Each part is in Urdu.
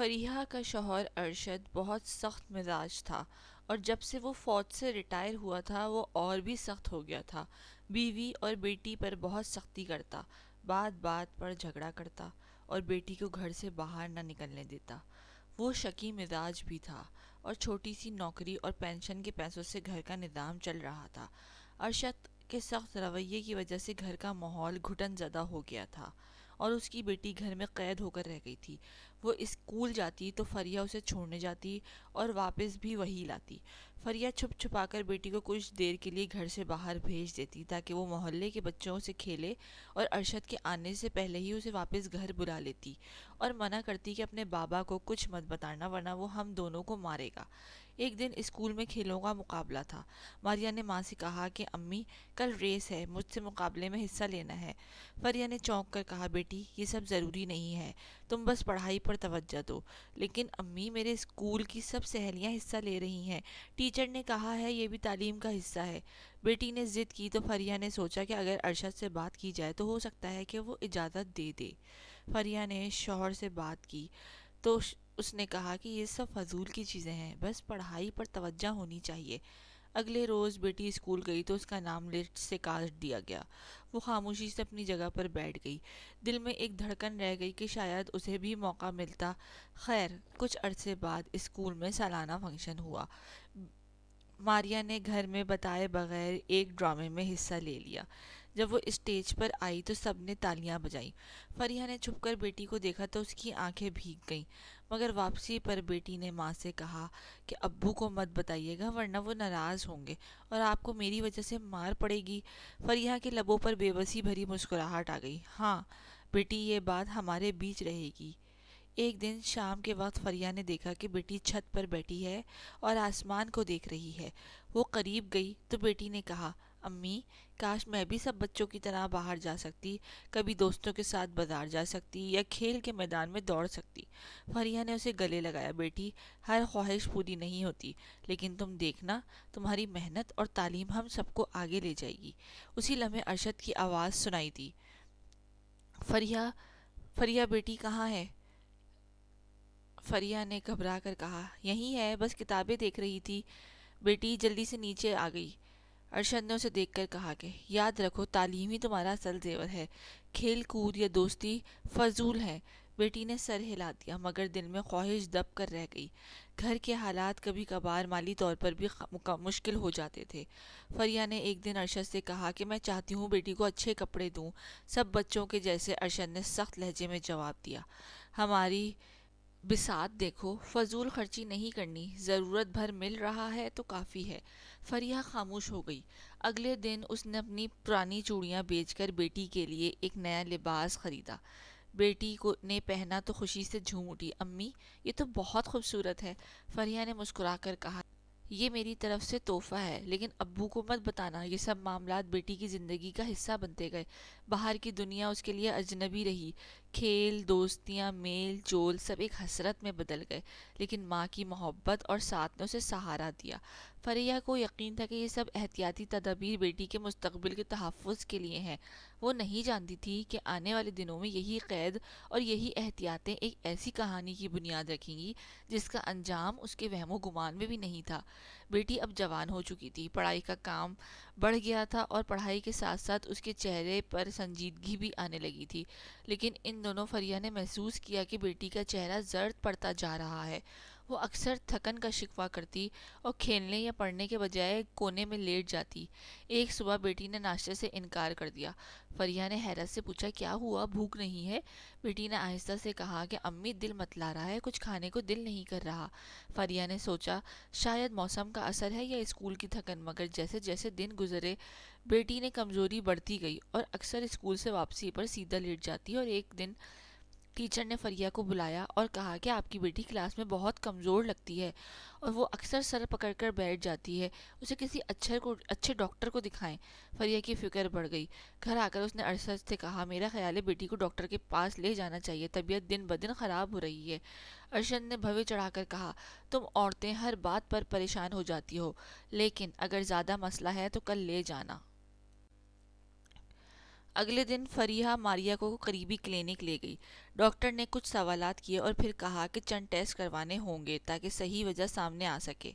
فریحہ کا شوہر ارشد بہت سخت مزاج تھا، اور جب سے وہ فوج سے ریٹائر ہوا تھا وہ اور بھی سخت ہو گیا تھا۔ بیوی اور بیٹی پر بہت سختی کرتا، بات بات پر جھگڑا کرتا اور بیٹی کو گھر سے باہر نہ نکلنے دیتا۔ وہ شکی مزاج بھی تھا، اور چھوٹی سی نوکری اور پینشن کے پیسوں سے گھر کا نظام چل رہا تھا۔ ارشد کے سخت رویے کی وجہ سے گھر کا ماحول گھٹن زدہ ہو گیا تھا، اور اس کی بیٹی گھر میں قید ہو کر رہ گئی تھی۔ وہ اسکول جاتی تو فریہ اسے چھوڑنے جاتی اور واپس بھی وہی لاتی۔ فریہ چھپ چھپا کر بیٹی کو کچھ دیر کے لیے گھر سے باہر بھیج دیتی تاکہ وہ محلے کے بچوں سے کھیلے، اور ارشد کے آنے سے پہلے ہی اسے واپس گھر بلا لیتی اور منع کرتی کہ اپنے بابا کو کچھ مت بتانا ورنہ وہ ہم دونوں کو مارے گا۔ ایک دن اسکول میں کھیلوں کا مقابلہ تھا۔ ماریہ نے ماں سے کہا کہ امی، کل ریس ہے، مجھ سے مقابلے میں حصہ لینا ہے۔ فریہ نے چونک کر کہا، بیٹی یہ سب ضروری نہیں ہے، تم بس پڑھائی پر توجہ دو۔ لیکن امی، میرے اسکول کی سب سہیلیاں حصہ لے رہی ہیں، ٹیچر نے کہا ہے یہ بھی تعلیم کا حصہ ہے۔ بیٹی نے ضد کی تو فریہ نے سوچا کہ اگر ارشد سے بات کی جائے تو ہو سکتا ہے کہ وہ اجازت دے دے۔ فریہ نے شوہر سے بات کی تو اس نے کہا کہ یہ سب فضول کی چیزیں ہیں، بس پڑھائی پر توجہ ہونی چاہیے۔ اگلے روز بیٹی اسکول گئی تو اس کا نام لسٹ سے کاٹ دیا گیا۔ وہ خاموشی سے اپنی جگہ پر بیٹھ گئی۔ دل میں ایک دھڑکن رہ گئی کہ شاید اسے بھی موقع ملتا۔ خیر، کچھ عرصے بعد اسکول میں سالانہ فنکشن ہوا۔ ماریہ نے گھر میں بتائے بغیر ایک ڈرامے میں حصہ لے لیا۔ جب وہ اسٹیج پر آئی تو سب نے تالیاں بجائیں۔ فریہ نے چھپ کر بیٹی کو دیکھا تو اس کی آنکھیں بھیگ گئیں، مگر واپسی پر بیٹی نے ماں سے کہا کہ ابو کو مت بتائیے گا ورنہ وہ ناراض ہوں گے اور آپ کو میری وجہ سے مار پڑے گی۔ فریہ کے لبوں پر بے بسی بھری مسکراہٹ آ گئی۔ ہاں بیٹی، یہ بات ہمارے بیچ رہے گی۔ ایک دن شام کے وقت فریہ نے دیکھا کہ بیٹی چھت پر بیٹھی ہے اور آسمان کو دیکھ رہی ہے۔ وہ قریب گئی تو بیٹی نے کہا، امی، کاش میں بھی سب بچوں کی طرح باہر جا سکتی، کبھی دوستوں کے ساتھ بازار جا سکتی یا کھیل کے میدان میں دوڑ سکتی۔ فریہ نے اسے گلے لگایا، بیٹی، ہر خواہش پوری نہیں ہوتی، لیکن تم دیکھنا، تمہاری محنت اور تعلیم ہم سب کو آگے لے جائے گی۔ اسی لمحے ارشد کی آواز سنائی دی، فریہ، فریہ بیٹی کہاں ہے؟ فریہ نے گھبرا کر کہا، یہیں ہے، بس کتابیں دیکھ رہی تھی۔ بیٹی جلدی سے نیچے آ گئی۔ ارشد نے اسے دیکھ کر کہا کہ یاد رکھو، تعلیم ہی تمہارا اصل زیور ہے، کھیل کود یا دوستی فضول ہے۔ بیٹی نے سر ہلا دیا، مگر دل میں خواہش دب کر رہ گئی۔ گھر کے حالات کبھی کبھار مالی طور پر بھی مشکل ہو جاتے تھے۔ فریہ نے ایک دن ارشد سے کہا کہ میں چاہتی ہوں بیٹی کو اچھے کپڑے دوں، سب بچوں کے جیسے۔ ارشد نے سخت لہجے میں جواب دیا، ہماری بساط دیکھو، فضول خرچی نہیں کرنی، ضرورت بھر مل رہا ہے تو کافی ہے۔ فریہ خاموش ہو گئی۔ اگلے دن اس نے اپنی پرانی چوڑیاں بیچ کر بیٹی کے لیے ایک نیا لباس خریدا۔ بیٹی کو نے پہنا تو خوشی سے جھوم اٹھی، امی، یہ تو بہت خوبصورت ہے۔ فریہ نے مسکرا کر کہا، یہ میری طرف سے تحفہ ہے، لیکن ابو کو مت بتانا۔ یہ سب معاملات بیٹی کی زندگی کا حصہ بنتے گئے۔ باہر کی دنیا اس کے لیے اجنبی رہی۔ کھیل، دوستیاں، میل جول سب ایک حسرت میں بدل گئے، لیکن ماں کی محبت اور ساتھ نے اسے سہارا دیا۔ فریہ کو یقین تھا کہ یہ سب احتیاطی تدابیر بیٹی کے مستقبل کے تحفظ کے لیے ہیں۔ وہ نہیں جانتی تھی کہ آنے والے دنوں میں یہی قید اور یہی احتیاطیں ایک ایسی کہانی کی بنیاد رکھیں گی جس کا انجام اس کے وہم و گمان میں بھی نہیں تھا۔ بیٹی اب جوان ہو چکی تھی، پڑھائی کا کام بڑھ گیا تھا اور پڑھائی کے ساتھ ساتھ اس کے چہرے پر سنجیدگی بھی آنے لگی تھی۔ لیکن ان دنوں فریہ نے محسوس کیا کہ بیٹی کا چہرہ زرد پڑتا جا رہا ہے۔ وہ اکثر تھکن کا شکوہ کرتی اور کھیلنے یا پڑھنے کے بجائے کونے میں لیٹ جاتی۔ ایک صبح بیٹی نے ناشتے سے انکار کر دیا۔ فریہ نے حیرت سے پوچھا، کیا ہوا، بھوک نہیں ہے؟ بیٹی نے آہستہ سے کہا کہ امی، دل متلا رہا ہے، کچھ کھانے کو دل نہیں کر رہا۔ فریہ نے سوچا شاید موسم کا اثر ہے یا اسکول کی تھکن، مگر جیسے جیسے دن گزرے بیٹی نے کمزوری بڑھتی گئی اور اکثر اسکول سے واپسی پر سیدھا لیٹ جاتی۔ اور ایک دن ٹیچر نے فریہ کو بلایا اور کہا کہ آپ کی بیٹی کلاس میں بہت کمزور لگتی ہے اور وہ اکثر سر پکڑ کر بیٹھ جاتی ہے، اسے کسی اچھے ڈاکٹر کو دکھائیں۔ فریہ کی فکر بڑھ گئی۔ گھر آ کر اس نے ارشد سے کہا، میرا خیال ہے بیٹی کو ڈاکٹر کے پاس لے جانا چاہیے، طبیعت دن بدن خراب ہو رہی ہے۔ ارشد نے بھوے چڑھا کر کہا، تم عورتیں ہر بات پر پریشان ہو جاتی ہو، لیکن اگر زیادہ مسئلہ ہے تو کل لے جانا۔ اگلے دن فریحہ ماریا کو قریبی کلینک لے گئی۔ ڈاکٹر نے کچھ سوالات کیے اور پھر کہا کہ چند ٹیسٹ کروانے ہوں گے تاکہ صحیح وجہ سامنے آ سکے۔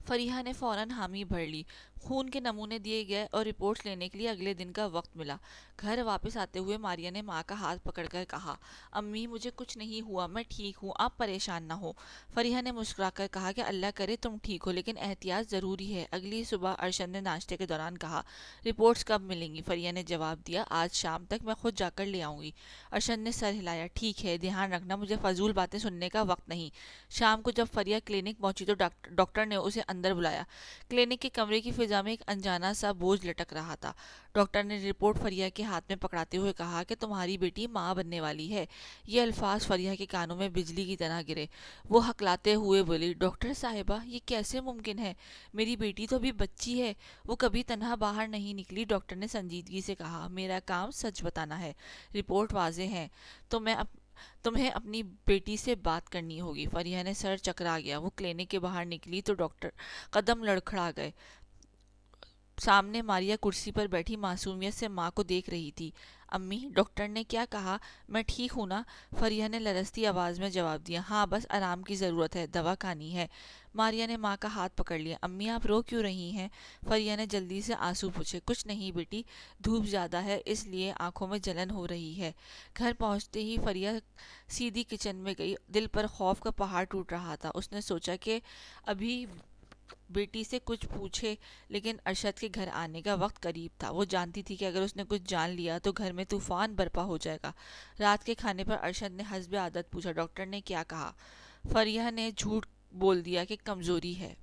فریحہ نے فوراً حامی بھر لی۔ خون کے نمونے دیے گئے اور رپورٹس لینے کے لیے اگلے دن کا وقت ملا۔ گھر واپس آتے ہوئے ماریا نے ماں کا ہاتھ پکڑ کر کہا، امی مجھے کچھ نہیں ہوا، میں ٹھیک ہوں، آپ پریشان نہ ہو۔ فریحہ نے مسکرا کر کہا کہ اللہ کرے تم ٹھیک ہو، لیکن احتیاط ضروری ہے۔ اگلی صبح ارشد نے ناشتے کے دوران کہا، رپورٹس کب ملیں گی؟ فریحہ نے جواب دیا، آج شام تک، میں خود جا کر لے آؤں گی۔ ارشد نے سر ہلایا، ٹھیک ہے، دھیان رکھنا، مجھے فضول باتیں سننے کا وقت نہیں۔ شام کو جب فریحہ کلینک پہنچی تو ڈاکٹر نے اسے اندر بلایا۔ کلینک کے کمرے کی فضا میں ایک انجانا سا بوجھ لٹک رہا تھا۔ ڈاکٹر نے رپورٹ فریحہ کے ہاتھ میں پکڑاتے ہوئے کہا کہ تمہاری بیٹی ماں بننے والی ہے۔ یہ الفاظ فریحہ کے کانوں میں بجلی کی طرح گرے۔ وہ ہکلاتے ہوئے بولی، ڈاکٹر صاحبہ یہ کیسے ممکن ہے؟ میری بیٹی تو ابھی بچی ہے، وہ کبھی تنہا باہر نہیں نکلی۔ ڈاکٹر نے سنجیدگی سے کہا، میرا کام سچ بتانا ہے، رپورٹ واضح ہے، تو تمہیں اپنی بیٹی سے بات کرنی ہوگی۔ فریحہ نے سر چکرا گیا۔ وہ کلینک کے باہر نکلی تو ڈاکٹر قدم لڑکھڑا گئے۔ سامنے ماریا کرسی پر بیٹھی معصومیت سے ماں کو دیکھ رہی تھی۔ امی، ڈاکٹر نے کیا کہا؟ میں ٹھیک ہوں نا؟ فریحہ نے لرزتی آواز میں جواب دیا، ہاں بس آرام کی ضرورت ہے، دوا کھانی ہے۔ ماریا نے ماں کا ہاتھ پکڑ لیا۔ امی آپ رو کیوں رہی ہیں؟ فریحہ نے جلدی سے آنسو پوچھے۔ کچھ نہیں بیٹی، دھوپ زیادہ ہے اس لیے آنکھوں میں جلن ہو رہی ہے۔ گھر پہنچتے ہی فریحہ سیدھی کچن میں گئی۔ دل پر خوف کا پہاڑ ٹوٹ رہا تھا۔ اس نے سوچا کہ ابھی بیٹی سے کچھ پوچھے، لیکن ارشد کے گھر آنے کا وقت قریب تھا۔ وہ جانتی تھی کہ اگر اس نے کچھ جان لیا تو گھر میں طوفان برپا ہو جائے گا۔ رات کے کھانے پر ارشد نے حسب عادت پوچھا، ڈاکٹر نے کیا کہا؟ فریحہ نے جھوٹ بول دیا کہ کمزوری ہے،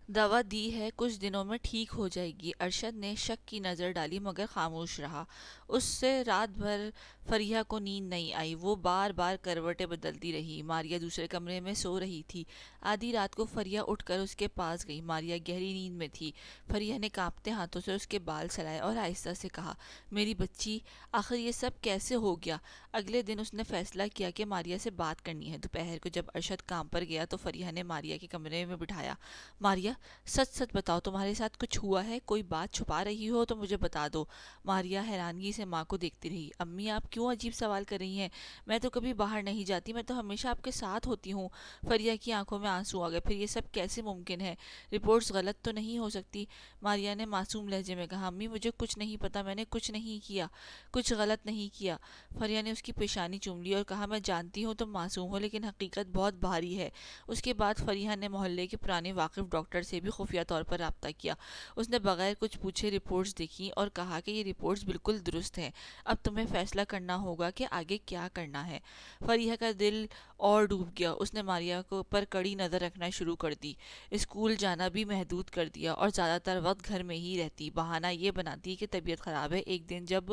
دوا دی ہے، کچھ دنوں میں ٹھیک ہو جائے گی۔ ارشد نے شک کی نظر ڈالی مگر خاموش رہا۔ اس سے رات بھر فریحہ کو نیند نہیں آئی۔ وہ بار بار کروٹیں بدلتی رہی۔ ماریا دوسرے کمرے میں سو رہی تھی۔ آدھی رات کو فریحہ اٹھ کر اس کے پاس گئی۔ ماریا گہری نیند میں تھی۔ فریحہ نے کانپتے ہاتھوں سے اس کے بال سلائے اور آہستہ سے کہا، میری بچی، آخر یہ سب کیسے ہو گیا؟ اگلے دن اس نے فیصلہ کیا کہ ماریا سے بات کرنی ہے۔ دوپہر کو جب ارشد کام پر گیا تو فریحہ نے ماریا کے کمرے میں بٹھایا۔ ماریا، سچ سچ بتاؤ، تمہارے ساتھ کچھ ہوا ہے؟ کوئی بات چھپا رہی ہو تو مجھے بتا دو۔ ماریا حیرانگی سے ماں کو دیکھتی رہی۔ امی آپ کیوں عجیب سوال کر رہی ہیں؟ میں تو کبھی باہر نہیں جاتی، میں تو ہمیشہ آپ کے ساتھ ہوتی ہوں۔ فریحہ کی آنکھوں میں آنسو آ گئے۔ پھر یہ سب کیسے ممکن ہے؟ رپورٹس غلط تو نہیں ہو سکتی؟ ماریا نے معصوم لہجے میں کہا، امی مجھے کچھ نہیں پتا، میں نے کچھ نہیں کیا، کچھ غلط نہیں کیا۔ فریحہ نے اس کی پیشانی چوم لی اور کہا، میں جانتی ہوں تم معصوم ہو، لیکن حقیقت بہت بھاری ہے۔ اس کے بعد فریحہ نے محلے کے پرانے واقف ڈاکٹر سے بھی خفیہ طور پر رابطہ کیا۔ اس نے بغیر کچھ پوچھے رپورٹس دیکھی اور کہا کہ یہ رپورٹس بالکل درست ہیں، اب تمہیں فیصلہ کرنا ہوگا کہ آگے کیا کرنا ہے۔ فریحہ کا دل اور ڈوب گیا۔ اس نے ماریا پر کڑی نظر رکھنا شروع کر دی، اسکول جانا بھی محدود کر دیا اور زیادہ تر وقت گھر میں ہی رہتی۔ بہانہ یہ بناتی کہ طبیعت خراب ہے۔ ایک دن جب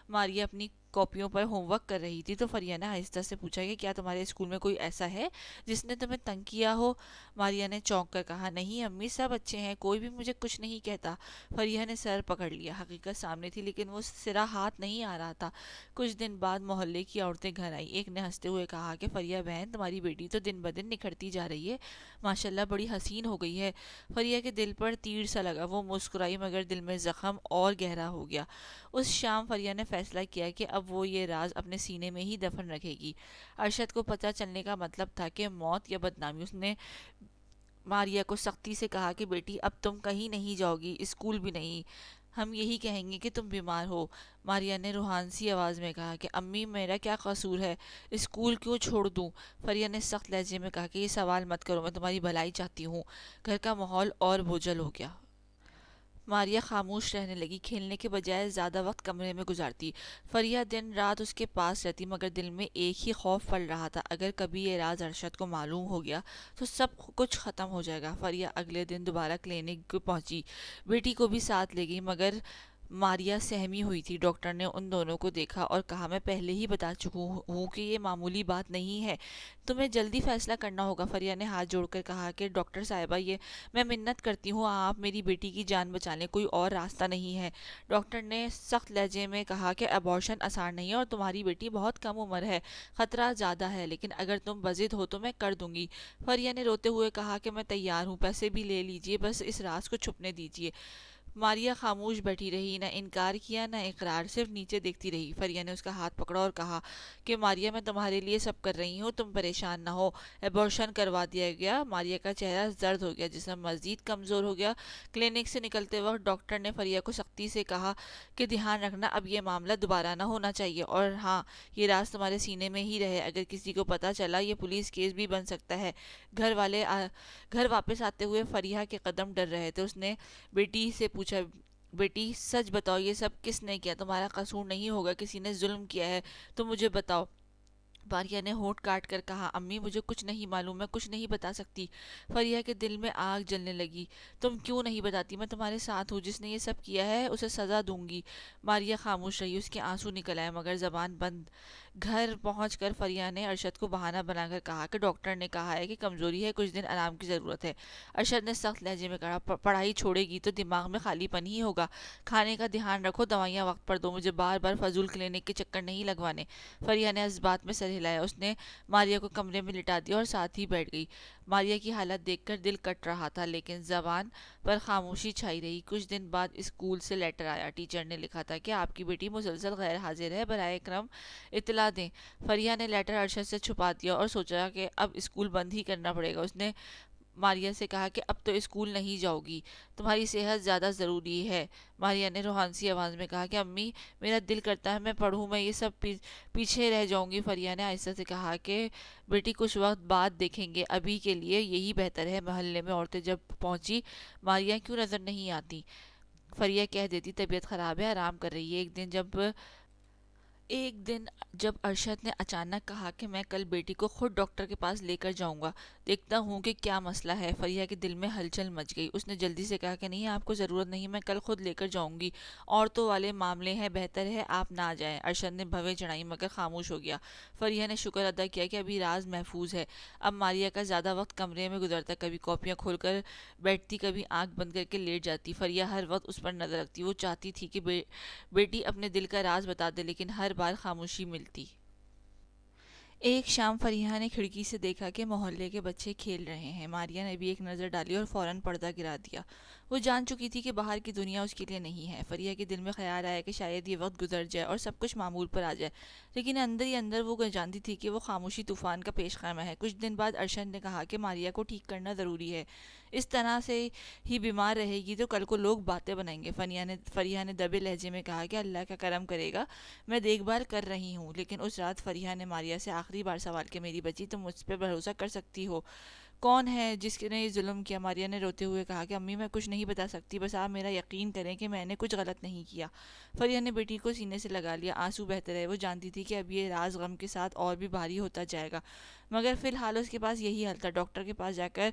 ماریا اپنی کاپیوں پر ہوم ورک کر رہی تھی تو فریحہ نے آہستہ سے پوچھا کہ کیا تمہارے اسکول میں کوئی ایسا ہے جس نے تمہیں تنگ کیا ہو؟ ماریا نے چونک کر کہا، نہیں امی، سب اچھے ہیں، کوئی بھی مجھے کچھ نہیں کہتا۔ فریحہ نے سر پکڑ لیا۔ حقیقت سامنے تھی لیکن وہ سرا ہاتھ نہیں آ رہا تھا۔ کچھ دن بعد محلے کی عورتیں گھر آئیں۔ ایک نے ہنستے ہوئے کہا کہ فریحہ بہن، تمہاری بیٹی تو دن بدن نکھرتی جا رہی ہے، ماشاءاللہ بڑی حسین ہو گئی ہے۔ فریحہ کے دل پر تیر سا لگا۔ وہ مسکرائی مگر دل میں زخم اور گہرا ہو گیا۔ اس شام فریحہ نے فیصلہ کیا کہ اب وہ یہ راز اپنے سینے میں ہی دفن رکھے گی۔ ارشد کو پتہ چلنے کا مطلب تھا کہ موت یا بدنامی۔ اس نے ماریا کو سختی سے کہا کہ بیٹی اب تم کہیں نہیں جاؤ گی، اسکول بھی نہیں، ہم یہی کہیں گے کہ تم بیمار ہو۔ ماریا نے روحانسی آواز میں کہا کہ امی میرا کیا قصور ہے، اسکول کیوں چھوڑ دوں؟ فریحہ نے سخت لہجے میں کہا کہ یہ سوال مت کرو، میں تمہاری بھلائی چاہتی ہوں۔ گھر کا ماحول اور بوجھل ہو گیا۔ ماریا خاموش رہنے لگی، کھیلنے کے بجائے زیادہ وقت کمرے میں گزارتی۔ فریحہ دن رات اس کے پاس رہتی مگر دل میں ایک ہی خوف پل رہا تھا، اگر کبھی یہ راز ارشد کو معلوم ہو گیا تو سب کچھ ختم ہو جائے گا۔ فریحہ اگلے دن دوبارہ کلینک پہنچی، بیٹی کو بھی ساتھ لے گئی مگر ماریا سہمی ہوئی تھی۔ ڈاکٹر نے ان دونوں کو دیکھا اور کہا، میں پہلے ہی بتا چکی ہوں کہ یہ معمولی بات نہیں ہے، تمہیں جلدی فیصلہ کرنا ہوگا۔ فریحہ نے ہاتھ جوڑ کر کہا کہ ڈاکٹر صاحبہ، یہ میں منت کرتی ہوں، آپ میری بیٹی کی جان بچا لیں، کوئی اور راستہ نہیں ہے۔ ڈاکٹر نے سخت لہجے میں کہا کہ ابارشن آسان نہیں ہے اور تمہاری بیٹی بہت کم عمر ہے، خطرہ زیادہ ہے، لیکن اگر تم بضد ہو تو میں کر دوں گی۔ فریحہ نے روتے ہوئے کہا کہ میں تیار ہوں، پیسے بھی لے لیجئے، بس اس راز کو چھپنے دیجئے۔ ماریا خاموش بیٹھی رہی، نہ انکار کیا نہ اقرار، صرف نیچے دیکھتی رہی۔ فریہ نے اس کا ہاتھ پکڑا اور کہا کہ ماریا میں تمہارے لیے سب کر رہی ہوں، تم پریشان نہ ہو۔ ایبورشن کروا دیا گیا۔ ماریا کا چہرہ زرد ہو گیا، جسم مزید کمزور ہو گیا۔ کلینک سے نکلتے وقت ڈاکٹر نے فریہ کو سختی سے کہا کہ دھیان رکھنا، اب یہ معاملہ دوبارہ نہ ہونا چاہیے، اور ہاں، یہ راز تمہارے سینے میں ہی رہے، اگر کسی کو پتا چلا یہ پولیس کیس بھی بن سکتا ہے۔ گھر واپس آتے ہوئے فریہ کے قدم ڈر رہے تھے۔ اس نے بیٹی سے پوچھا، بیٹی سچ بتاؤ، یہ سب کس نے کیا؟ تمہارا قصور نہیں ہوگا، کسی نے ظلم کیا ہے تو مجھے بتاؤ۔ ماریا نے ہونٹ کاٹ کر کہا، امی مجھے کچھ نہیں معلوم، میں کچھ نہیں بتا سکتی۔ فریہ کے دل میں آگ جلنے لگی۔ تم کیوں نہیں بتاتی؟ میں تمہارے ساتھ ہوں، جس نے یہ سب کیا ہے اسے سزا دوں گی۔ ماریا خاموش رہی، اس کے آنسو نکل آئے مگر زبان بند۔ گھر پہنچ کر فریہ نے ارشد کو بہانہ بنا کر کہا کہ ڈاکٹر نے کہا ہے کہ کمزوری ہے، کچھ دن آرام کی ضرورت ہے۔ ارشد نے سخت لہجے میں کہا، پڑھائی چھوڑے گی تو دماغ میں خالی پن ہی ہوگا، کھانے کا دھیان رکھو، دوائیاں وقت پر دو، مجھے بار بار فضول کلینک کے چکر نہیں لگوانے۔ فریہ نے اس بات میں سر ہلایا، اس نے ماریا کو کمرے میں لٹا دیا اور ساتھ ہی بیٹھ گئی۔ ماریا کی حالت دیکھ کر دل کٹ رہا تھا، لیکن زبان پر خاموشی چھائی رہی۔ کچھ دن بعد اسکول سے لیٹر آیا، ٹیچر نے لکھا تھا کہ آپ کی بیٹی مسلسل غیر حاضر ہے، برائے کرم اطلاع دیں۔ فریہ نے لیٹر ارشد سے چھپا دیا اور سوچا کہ اب اسکول بند ہی کرنا پڑے گا۔ اس نے ماریا سے کہا کہ اب تو اسکول نہیں جاؤ گی، تمہاری صحت زیادہ ضروری ہے۔ ماریا نے روحانسی آواز میں کہا کہ امی میرا دل کرتا ہے میں پڑھوں، میں یہ سب پیچھے رہ جاؤں گی۔ فریہ نے آہستہ سے کہا کہ بیٹی کچھ وقت بعد دیکھیں گے، ابھی کے لیے یہی بہتر ہے۔ محلے میں عورتیں جب پہنچی، ماریا کیوں نظر نہیں آتی؟ فریہ کہہ دیتی طبیعت خراب ہے، آرام کر رہی ہے۔ ایک دن جب ارشد نے اچانک کہا کہ میں کل بیٹی کو خود ڈاکٹر کے پاس لے کر جاؤں گا، دیکھتا ہوں کہ کیا مسئلہ ہے، فریہ کے دل میں ہلچل مچ گئی۔ اس نے جلدی سے کہا کہ نہیں، آپ کو ضرورت نہیں، میں کل خود لے کر جاؤں گی، عورتوں والے معاملے ہیں، بہتر ہے آپ نہ جائیں۔ ارشد نے بھویں چڑھائی مگر خاموش ہو گیا۔ فریہ نے شکر ادا کیا کہ ابھی راز محفوظ ہے۔ اب ماریا کا زیادہ وقت کمرے میں گزرتا، کبھی کاپیاں کھول کر بیٹھتی، کبھی آنکھ بند کر کے لیٹ جاتی۔ فریہ ہر وقت اس پر نظر رکھتی، وہ چاہتی تھی کہ بیٹی اپنے دل کا راز بتا دے، لیکن ہر بار خاموشی ملتی۔ ایک شام فریحہ نے کھڑکی سے دیکھا کہ محلے کے بچے کھیل رہے ہیں۔ ماریا نے بھی ایک نظر ڈالی اور فوراً پردہ گرا دیا۔ وہ جان چکی تھی کہ باہر کی دنیا اس کے لیے نہیں ہے۔ فریحہ کے دل میں خیال آیا کہ شاید یہ وقت گزر جائے اور سب کچھ معمول پر آ جائے، لیکن اندر ہی اندر وہ جانتی تھی کہ وہ خاموشی طوفان کا پیش خیمہ ہے۔ کچھ دن بعد ارشد نے کہا کہ ماریا کو ٹھیک کرنا ضروری ہے، اس طرح سے ہی بیمار رہے گی تو کل کو لوگ باتیں بنائیں گے۔ فریحہ نے دبے لہجے میں کہا کہ اللہ کا کرم کرے گا، میں دیکھ بھال کر رہی ہوں۔ لیکن اس رات فریحہ نے ماریا سے آخری بار سوال کیا، میری بچی تم مجھ پہ بھروسہ کر سکتی ہو؟ کون ہے جس نے یہ ظلم کیا؟ ماریا نے روتے ہوئے کہا کہ امی میں کچھ نہیں بتا سکتی، بس آپ میرا یقین کریں کہ میں نے کچھ غلط نہیں کیا۔ فریحہ نے بیٹی کو سینے سے لگا لیا، آنسو بہتے رہے۔ وہ جانتی تھی کہ اب یہ راز غم کے ساتھ اور بھی بھاری ہوتا جائے گا، مگر فی الحال اس کے پاس یہی حل تھا، ڈاکٹر کے پاس جا کر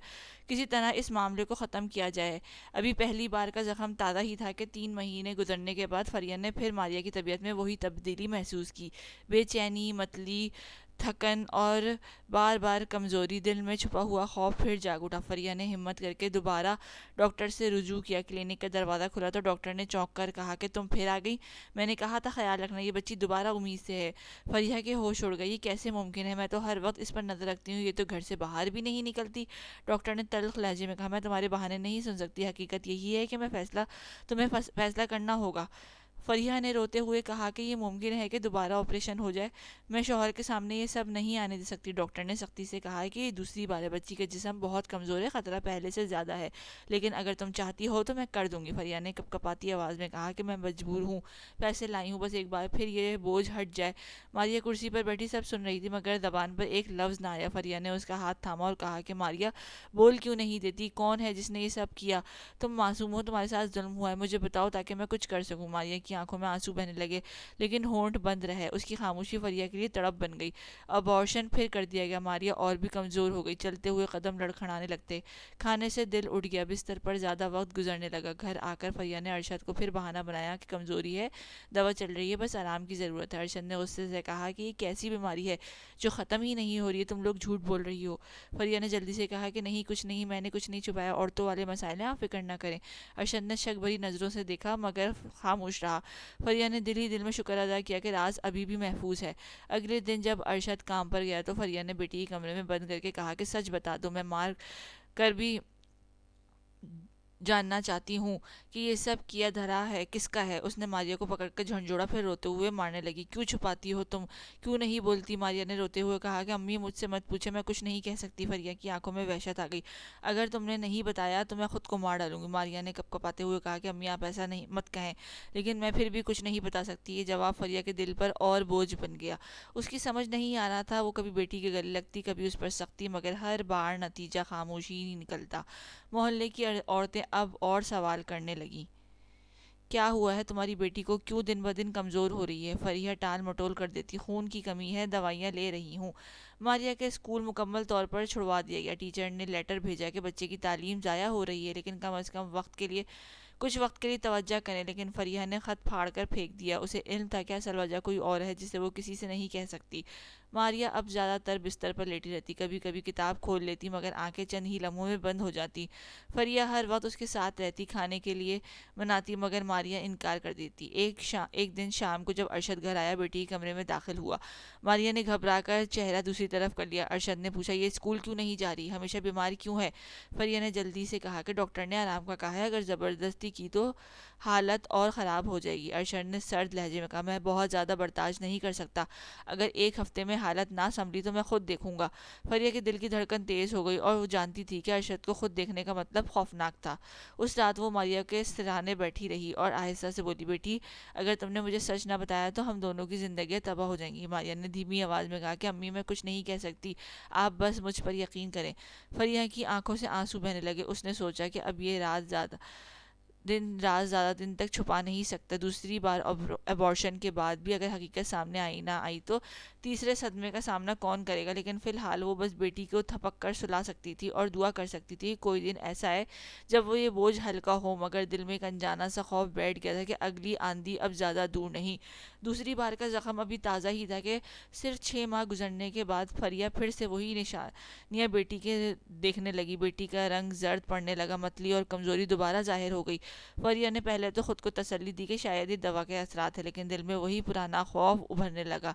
کسی طرح اس معاملے کو ختم کیا جائے۔ ابھی پہلی بار کا زخم تازہ ہی تھا کہ 3 مہینے گزرنے کے بعد فریحہ نے پھر ماریا کی طبیعت میں وہی تبدیلی محسوس کی، بے چینی، متلی، تھکن اور بار بار کمزوری۔ دل میں چھپا ہوا خوف پھر جاگ اٹھا۔ فریحہ نے ہمت کر کے دوبارہ ڈاکٹر سے رجوع کیا۔ کلینک کا دروازہ کھلا تو ڈاکٹر نے چونک کر کہا کہ تم پھر آ گئی، میں نے کہا تھا خیال رکھنا، یہ بچی دوبارہ امید سے ہے۔ فریحہ کے ہوش اڑ گئے، یہ کیسے ممکن ہے؟ میں تو ہر وقت اس پر نظر رکھتی ہوں، یہ تو گھر سے باہر بھی نہیں نکلتی۔ ڈاکٹر نے تلخ لہجے میں کہا، میں تمہارے بہانے نہیں سن سکتی، حقیقت یہی ہے کہ تمہیں فیصلہ کرنا ہوگا۔ فریحہ نے روتے ہوئے کہا کہ یہ ممکن ہے کہ دوبارہ آپریشن ہو جائے، میں شوہر کے سامنے یہ سب نہیں آنے دے سکتی۔ ڈاکٹر نے سختی سے کہا کہ یہ دوسری بار ہے، بچی کا جسم بہت کمزور ہے، خطرہ پہلے سے زیادہ ہے، لیکن اگر تم چاہتی ہو تو میں کر دوں گی۔ فریحہ نے کپکپاتی آواز میں کہا کہ میں مجبور ہوں، پیسے لائی ہوں، بس ایک بار پھر یہ بوجھ ہٹ جائے۔ ماریا کرسی پر بیٹھی سب سن رہی تھی مگر زبان پر ایک لفظ نہ آیا۔ فریحہ نے اس کا ہاتھ تھاما اور کہا کہ ماریا بول کیوں نہیں دیتی؟ کون ہے جس نے یہ سب کیا؟ تم معصوم ہو، تمہارے ساتھ ظلم ہوا ہے، مجھے بتاؤ تاکہ میں کچھ کر سکوں۔ ماریا کی آنکھوں میں آنسو بہنے لگے لیکن ہونٹ بند رہے۔ اس کی خاموشی فریحہ کے لیے تڑپ بن گئی۔ ابارشن پھر کر دیا گیا، ماریا اور بھی کمزور ہو گئی، چلتے ہوئے قدم لڑکھڑانے لگتے، کھانے سے دل اٹھ گیا، بستر پر زیادہ وقت گزرنے لگا۔ گھر آ کر فریحہ نے ارشد کو پھر بہانہ بنایا کہ کمزوری ہے، دوا چل رہی ہے، بس آرام کی ضرورت ہے۔ ارشد نے غصے سے کہا کہ یہ کیسی بیماری ہے جو ختم ہی نہیں ہو رہی ہے، تم لوگ جھوٹ بول رہی ہو۔ فریحہ نے جلدی سے کہا کہ نہیں، کچھ نہیں، میں نے کچھ نہیں چھپایا، عورتوں والے مسائل ہیں، آپ فکر نہ کریں۔ ارشد نے شک بھری نظروں سے دیکھا مگر خاموش رہا۔ فریحہ نے دل ہی دل میں شکر ادا کیا کہ راز ابھی بھی محفوظ ہے۔ اگلے دن جب ارشد کام پر گیا تو فریحہ نے بیٹی کے کمرے میں بند کر کے کہا کہ سچ بتا دو، میں مار کر بھی جاننا چاہتی ہوں کہ یہ سب کیا دھرا ہے کس کا ہے۔ اس نے ماریا کو پکڑ کر جھنجھوڑا، پھر روتے ہوئے مارنے لگی۔ کیوں چھپاتی ہو تم، کیوں نہیں بولتی؟ ماریا نے روتے ہوئے کہا کہ امی مجھ سے مت پوچھے، میں کچھ نہیں کہہ سکتی۔ فریہ کی آنکھوں میں وحشت آ گئی۔ اگر تم نے نہیں بتایا تو میں خود کو مار ڈالوں گی۔ ماریا نے کپ کپاتے ہوئے کہا کہ امی آپ ایسا نہیں مت کہیں، لیکن میں پھر بھی کچھ نہیں بتا سکتی۔ یہ جواب فریہ کے دل پر اور بوجھ بن گیا۔ اس کی سمجھ نہیں آ رہا تھا، وہ کبھی بیٹی کے گلے لگتی، کبھی اس پر سختی، مگر ہر بار نتیجہ خاموشی ہی نکلتا۔ محلے کی عورتیں اب اور سوال کرنے لگیں۔ کیا ہوا ہے تمہاری بیٹی کو، کیوں دن بدن کمزور ہو رہی ہے؟ فریہ ٹال مٹول کر دیتی، خون کی کمی ہے، دوائیاں لے رہی ہوں۔ ماریا کا اسکول مکمل طور پر چھڑوا دیا گیا۔ ٹیچر نے لیٹر بھیجا کہ بچے کی تعلیم ضائع ہو رہی ہے، لیکن کم از کم کچھ وقت کے لیے توجہ کریں۔ لیکن فریہ نے خط پھاڑ کر پھینک دیا۔ اسے علم تھا کہ اصل وجہ کوئی اور ہے جسے وہ کسی سے نہیں کہہ سکتی۔ ماریا اب زیادہ تر بستر پر لیٹی رہتی، کبھی کبھی کتاب کھول لیتی، مگر آنکھیں چند ہی لمحوں میں بند ہو جاتی۔ فریہ ہر وقت اس کے ساتھ رہتی، کھانے کے لیے مناتی، مگر ماریا انکار کر دیتی۔ ایک دن شام کو جب ارشد گھر آیا، بیٹی کے کمرے میں داخل ہوا، ماریا نے گھبرا کر چہرہ دوسری طرف کر لیا۔ ارشد نے پوچھا، یہ اسکول کیوں نہیں جا رہی، ہمیشہ بیمار کیوں ہے؟ فریہ نے جلدی سے کہا کہ ڈاکٹر نے آرام کا کہا ہے، اگر زبردستی کی تو حالت اور خراب ہو جائے گی۔ ارشد نے سرد لہجے میں کہا، میں بہت زیادہ برداشت نہیں کر سکتا، اگر ایک ہفتے میں حالت نہ سنبھلی تو میں خود دیکھوں گا۔ فریہ کے دل کی دھڑکن تیز ہو گئی، اور وہ جانتی تھی کہ ارشد کو خود دیکھنے کا مطلب خوفناک تھا۔ اس رات وہ ماریا کے سرہانے بیٹھی رہی اور آہستہ سے بولی، بیٹی اگر تم نے مجھے سچ نہ بتایا تو ہم دونوں کی زندگیاں تباہ ہو جائیں گی۔ ماریا نے دھیمی آواز میں کہا کہ امی میں کچھ نہیں کہہ سکتی، آپ بس مجھ پر یقین کریں۔ فریہ کی آنکھوں سے آنسو بہنے لگے۔ اس نے سوچا کہ اب یہ راز زیادہ دن تک چھپا نہیں سکتا۔ دوسری بار ابورشن کے بعد بھی اگر حقیقت سامنے نہ آئی تو تیسرے صدمے کا سامنا کون کرے گا؟ لیکن فی الحال وہ بس بیٹی کو تھپک کر سلا سکتی تھی اور دعا کر سکتی تھی کوئی دن ایسا ہے جب وہ یہ بوجھ ہلکا ہو۔ مگر دل میں ایک انجانا سا خوف بیٹھ گیا تھا کہ اگلی آندھی اب زیادہ دور نہیں۔ دوسری بار کا زخم ابھی تازہ ہی تھا کہ صرف 6 ماہ گزرنے کے بعد فریہ پھر سے وہی نشانیاں بیٹی کے دیکھنے لگی۔ بیٹی کا رنگ زرد پڑنے لگا، متلی اور کمزوری دوبارہ ظاہر ہو گئی۔ فریہ نے پہلے تو خود کو تسلی دی کہ شاید یہ دوا کے اثرات ہے، لیکن دل میں وہی پرانا خوف ابھرنے لگا۔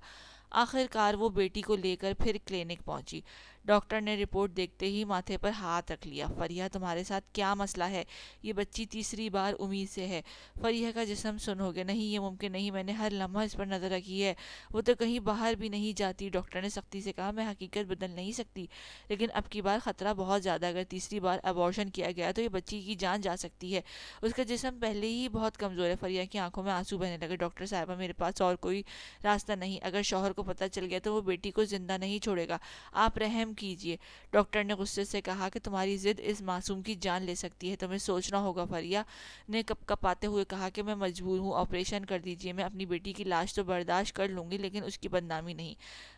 آخر کار وہ بیٹی کو لے کر پھر کلینک پہنچی۔ ڈاکٹر نے رپورٹ دیکھتے ہی ماتھے پر ہاتھ رکھ لیا۔ فریہ تمہارے ساتھ کیا مسئلہ ہے؟ یہ بچی تیسری بار امید سے ہے۔ فریہ کا جسم سن ہو گیا۔ نہیں، یہ ممکن نہیں، میں نے ہر لمحہ اس پر نظر رکھی ہے، وہ تو کہیں باہر بھی نہیں جاتی۔ ڈاکٹر نے سختی سے کہا، میں حقیقت بدل نہیں سکتی، لیکن اب کی بار خطرہ بہت زیادہ، اگر تیسری بار ابورشن کیا گیا تو یہ بچی کی جان جا سکتی ہے، اس کا جسم پہلے ہی بہت کمزور ہے۔ فریہ کی آنکھوں میں آنسو بہنے لگے۔ ڈاکٹر صاحبہ میرے پاس اور کوئی راستہ نہیں، اگر شوہر کو پتہ چل گیا تو وہ بیٹی کو زندہ نہیں چھوڑے گا، آپ رحم کیجئے۔ ڈاکٹر نے غصے سے کہا کہ تمہاری ضد اس معصوم کی جان لے سکتی ہے، تمہیں سوچنا ہوگا۔ فریہ نے کپ کپاتے ہوئے کہا کہ میں مجبور ہوں، آپریشن کر دیجئے، میں اپنی بیٹی کی لاش تو برداشت کر لوں گی لیکن اس کی بدنامی نہیں۔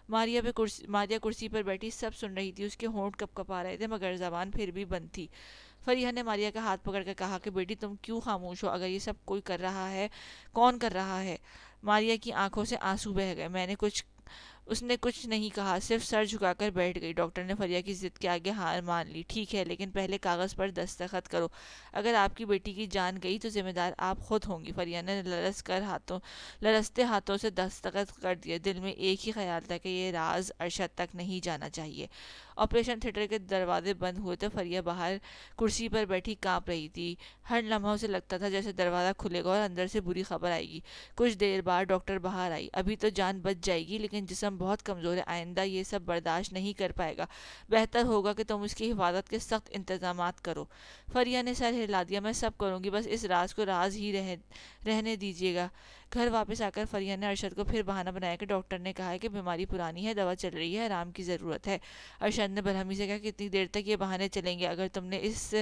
ماریا کرسی پر بیٹھی سب سن رہی تھی، اس کے ہونٹ کپ کپا رہے تھے مگر زبان پھر بھی بند تھی۔ فریہ نے ماریا کا ہاتھ پکڑ کر کہا کہ بیٹی تم کیوں خاموش ہو، اگر یہ سب کوئی کر رہا ہے کون کر رہا ہے؟ ماریا کی آنکھوں سے آنسو بہہ گئے۔ اس نے کچھ نہیں کہا، صرف سر جھکا کر بیٹھ گئی۔ ڈاکٹر نے فریہ کی ضد کے آگے ہار مان لی۔ ٹھیک ہے، لیکن پہلے کاغذ پر دستخط کرو، اگر آپ کی بیٹی کی جان گئی تو ذمہ دار آپ خود ہوں گی۔ فریہ نے لرزتے ہاتھوں سے دستخط کر دیے۔ دل میں ایک ہی خیال تھا کہ یہ راز ارشد تک نہیں جانا چاہیے۔ آپریشن تھیٹر کے دروازے بند ہوئے تو فریہ باہر کرسی پر بیٹھی کانپ رہی تھی۔ ہر لمحہ اسے لگتا تھا جیسے دروازہ کھلے گا اور اندر سے بری خبر آئے گی۔ کچھ دیر بعد ڈاکٹر باہر آئی۔ ابھی تو جان بچ جائے گی، لیکن جسم بہت کمزور ہے، آئندہ یہ سب برداشت نہیں کر پائے گا، بہتر ہوگا کہ تم اس کی حفاظت کے سخت انتظامات کرو۔ فریہ نے سر ہلا دیا، میں سب کروں گی، بس اس راز کو راز ہی رہنے دیجیے گا۔ گھر واپس آ کر فریہ نے ارشد کو پھر بہانہ بنایا کہ ڈاکٹر نے کہا ہے کہ بیماری پرانی ہے، دوا چل رہی ہے، آرام کی ضرورت ہے۔ ارشد نے برہمی سے کہا، کتنی دیر تک یہ بہانے چلیں گے؟ اگر تم نے اس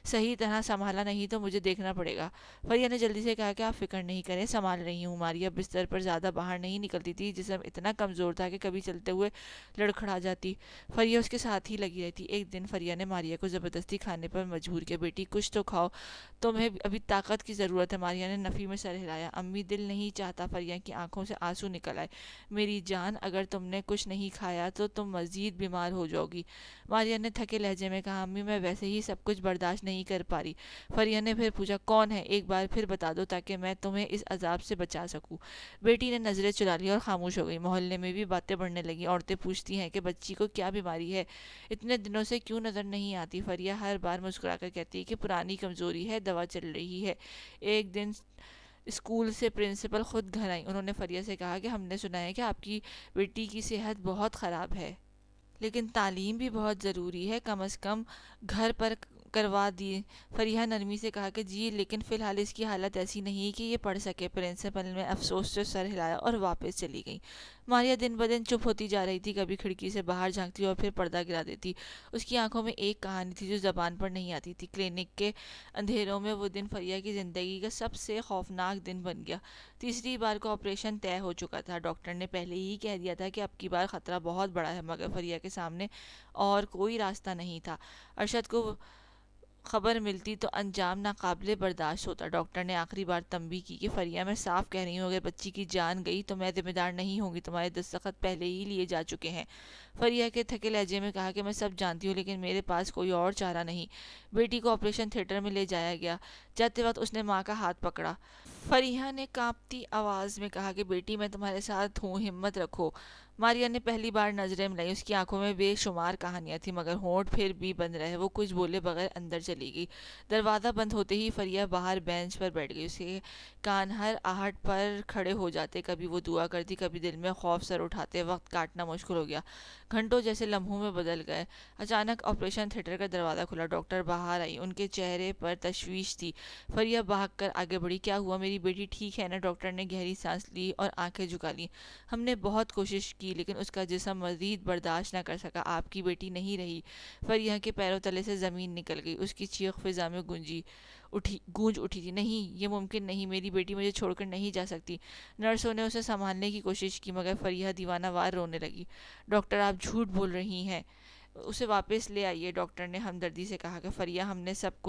صحیح طرح سنبھالا نہیں تو مجھے دیکھنا پڑے گا۔ فریہ نے جلدی سے کہا کہ آپ فکر نہیں کریں، سنبھال رہی ہوں۔ ماریا بستر پر زیادہ باہر نہیں نکلتی تھی، جسم اتنا کمزور تھا کہ کبھی چلتے ہوئے لڑکھڑا جاتی۔ فریہ اس کے ساتھ ہی لگی رہتی۔ ایک دن فریہ نے ماریا کو زبردستی کھانے پر مجبور کیا۔ بیٹی کچھ تو کھاؤ، تمہیں ابھی طاقت کی ضرورت ہے۔ ماریا نے نفی میں سر ہلایا۔ امی دل نہیں نہیں چاہتا فریہ کی آنکھوں سے آنسو نکل آئے۔ میری جان، اگر تم نے کچھ نہیں کھایا تو تم مزید بیمار ہو جاؤ گی۔ ماریا نے تھکے لہجے میں کہا، امی میں ویسے ہی سب کچھ برداشت نہیں کر پا رہی۔ فریہ نے پھر پوچھا، کون ہے؟ ایک بار پھر بتا دو تاکہ میں تمہیں اس عذاب سے بچا سکوں۔ بیٹی نے نظریں چرا لی اور خاموش ہو گئی۔ محلے میں بھی باتیں بڑھنے لگی، عورتیں پوچھتی ہیں کہ بچی کو کیا بیماری ہے، اتنے دنوں سے کیوں نظر نہیں آتی؟ فریہ ہر بار مسکرا کر کہتی ہے کہ پرانی کمزوری ہے، دوا چل رہی ہے۔ ایک دن اسکول سے پرنسپل خود گھر آئی۔ انہوں نے فریہ سے کہا کہ ہم نے سنا ہے کہ آپ کی بیٹی کی صحت بہت خراب ہے، لیکن تعلیم بھی بہت ضروری ہے، کم از کم گھر پر کروا دی۔ فریہ نرمی سے کہا کہ جی، لیکن فی الحال اس کی حالت ایسی نہیں کہ یہ پڑھ سکے۔ پرنسپل نے افسوس سے سر ہلایا اور واپس چلی گئی۔ ماریا دن بدن چپ ہوتی جا رہی تھی، کبھی کھڑکی سے باہر جھانکتی اور پھر پردہ گرا دیتی۔ اس کی آنکھوں میں ایک کہانی تھی جو زبان پر نہیں آتی تھی۔ کلینک کے اندھیروں میں وہ دن فریہ کی زندگی کا سب سے خوفناک دن بن گیا۔ تیسری بار کا آپریشن طے ہو چکا تھا۔ ڈاکٹر نے پہلے ہی کہہ دیا تھا کہ اب کی بار خطرہ بہت بڑا ہے، مگر فریہ کے سامنے اور کوئی راستہ نہیں تھا۔ ارشد کو خبر ملتی تو انجام ناقابل برداشت ہوتا۔ ڈاکٹر نے آخری بار تنبیہ کی کہ فریہ، میں صاف کہہ رہی ہوں، اگر بچی کی جان گئی تو میں ذمہ دار نہیں ہوں گی، تمہارے دستخط پہلے ہی لیے جا چکے ہیں۔ فریہ کے تھکے لہجے میں کہا کہ میں سب جانتی ہوں، لیکن میرے پاس کوئی اور چارہ نہیں۔ بیٹی کو آپریشن تھیٹر میں لے جایا گیا۔ جاتے وقت اس نے ماں کا ہاتھ پکڑا۔ فریہ نے کانپتی آواز میں کہا کہ بیٹی، میں تمہارے ساتھ ہوں، ہمت رکھو۔ ماریا نے پہلی بار نظریں ملائی۔ اس کی آنکھوں میں بے شمار کہانیاں تھیں، مگر ہونٹ پھر بھی بند رہے۔ وہ کچھ بولے بغیر اندر چلی گئی۔ دروازہ بند ہوتے ہی فریہ باہر بینچ پر بیٹھ گئی۔ اس کے کان ہر آہٹ پر کھڑے ہو جاتے، کبھی وہ دعا کرتی، کبھی دل میں خوف سر اٹھاتے۔ وقت کاٹنا مشکل ہو گیا، گھنٹوں جیسے لمحوں میں بدل گئے۔ اچانک آپریشن تھیٹر کا دروازہ کھلا، ڈاکٹر باہر آئی، ان کے چہرے پر تشویش تھی۔ فریہ بھاگ کر آگے بڑھی۔ کیا ہوا؟ میری بیٹی ٹھیک ہے نا؟ ڈاکٹر نے گہری سانس لی اور آنکھیں جھکا لیں۔ ہم نے بہت کوشش کی، لیکن اس کا جسم مزید برداشت نہ کر سکا، آپ کی بیٹی نہیں رہی۔ فریہ کے پیروں تلے سے زمین نکل گئی، اس کی چیخ فضا میں گونج اٹھی تھی۔ نہیں، یہ ممکن نہیں، میری بیٹی مجھے چھوڑ کر نہیں جا سکتی۔ نرسوں نے اسے سنبھالنے کی کوشش کی، مگر فریہ دیوانہ وار رونے لگی۔ ڈاکٹر، آپ جھوٹ بول رہی ہیں، اسے واپس لے آئیے۔ ڈاکٹر نے ہمدردی سے کہا کہ فریہ، ہم نے سب